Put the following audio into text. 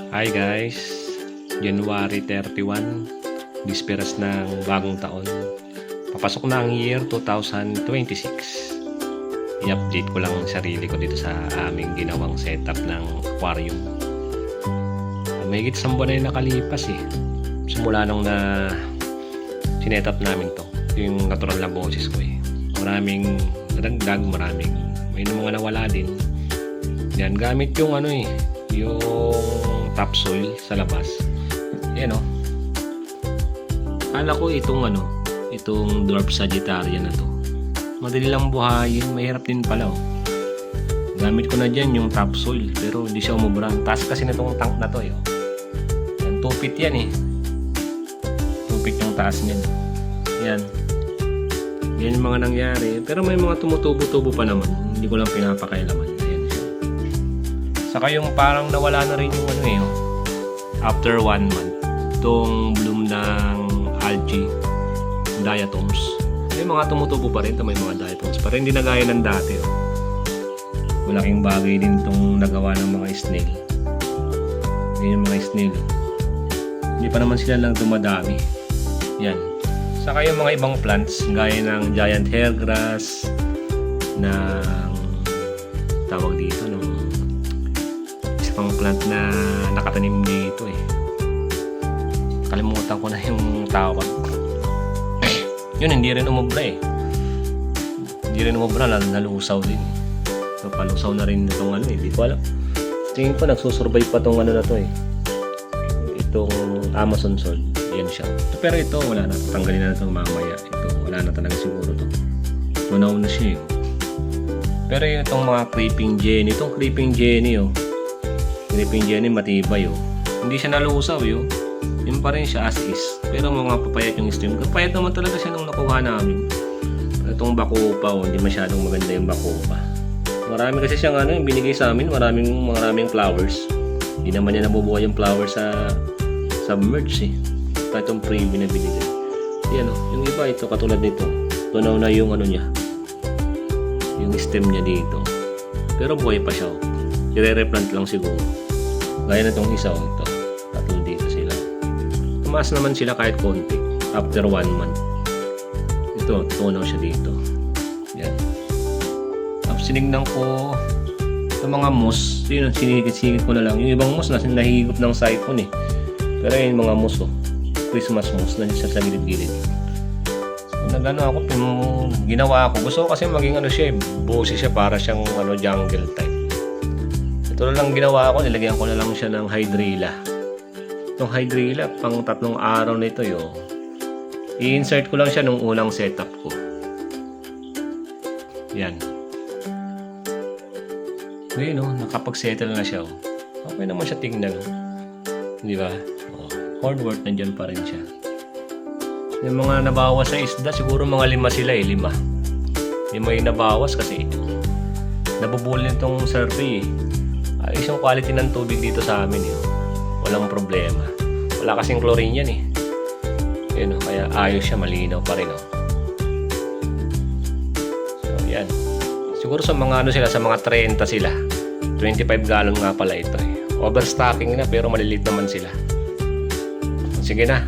Hi guys, January 31, bisperas ng bagong taon. Papasok na ang year 2026. I-update ko lang ang sarili ko dito sa aming ginawang setup ng aquarium. May isang buwan na yung nakalipas eh. Simula nung na sinetup namin to. Yung natural na boses ko eh. Maraming nadagdag, may mga nawala din. Yan, gamit yung yung topsoil sa labas. Ayan o. Kala ko itong dwarf sagittaria na to. Madali lang buhayin, mahirap din pala o. Gamit ko na dyan yung topsoil, pero hindi siya umubra. Taas kasi na itong tank na to eh. Yan, 2 feet yan eh. 2 feet yung taas niyan. Yan. Yan yung mga nangyari. Pero may mga tumutubo-tubo pa naman. Hindi ko lang pinapakailaman. Ayan siya. Saka yung parang nawala na rin yung after 1 month. Itong bloom ng algae, diatoms. May mga tumutubo pa rin. May mga diatoms pa rin. Hindi na gaya ng dati. Malaking bagay din itong nagawa ng mga snail. Yan yung mga snail. Hindi pa naman sila lang dumadami. Yan. Saka yung mga ibang plants gaya ng giant hairgrass, ng tawag dito ng isang plant na nakatanim dito eh. Kalimutan ko na yung tawag. Yun, hindi rin umubra eh. Hindi rin umubra, nalusaw din eh. So, palusaw na rin itong hindi ko alam. Tingin ko nagsusurvive pa itong na to eh. Itong Amazon sword. Yan siya. Pero ito, wala na. Tanggalin na ito mamaya. Ito, wala na talaga siguro to. Tunaw na siya eh. Pero itong mga creeping jenny, itong creeping jenny creeping jenny matibay hindi siya nalusaw yun pa rin siya as is. Pero mga papayat yung stem. Papayat naman talaga siya nung nakuha namin. Itong bakupa hindi masyadong maganda yung bakupa. Marami kasi siyang yung binigay sa amin. Maraming flowers. Hindi naman niya nabubuhay yung flowers sa submerge eh. Itong freebie na binigay. Yan yung iba ito katulad nito. Tunaw na yung niya. Yung stem niya dito. Pero buhay pa siya i-replant lang siguro. Gaya na itong isa ito. Tatlong dito sila. Tumaas naman sila kahit konti. After 1 month. Ito, tunaw siya dito. Yan. Tapos sinignan ko sa mga moss. Yun, sinigit ko na lang. Yung ibang moss nahihigop ng siphon eh. Pero yung mga moss Christmas moss na siya sa gilid-gilid. So, ako, ginawa ko. Gusto ko kasi maging siya, boses siya para siyang jungle type. Ito lang ginawa ko, nilagyan ko na lang siya ng hydrilla. Itong hydrilla, pang 3 araw na ito i-insert ko lang siya nung unang setup ko. Yan. Ngayon nakapag-settle na siya. Okay naman siya tingnan. Di ba? Hard work, nandyan pa rin siya. Yung mga nabawas sa isda, siguro mga 5 sila 5. 5 yung nabawas kasi nabubulin itong survey ayos yung quality ng tubig dito sa amin walang problema. Wala kasing chlorine yan kaya ayos siya, malinaw pa rin So yan. Siguro sa mga sila, sa mga 30 sila. 25 gallon nga pala ito Overstocking na pero maliliit naman sila. Sige na.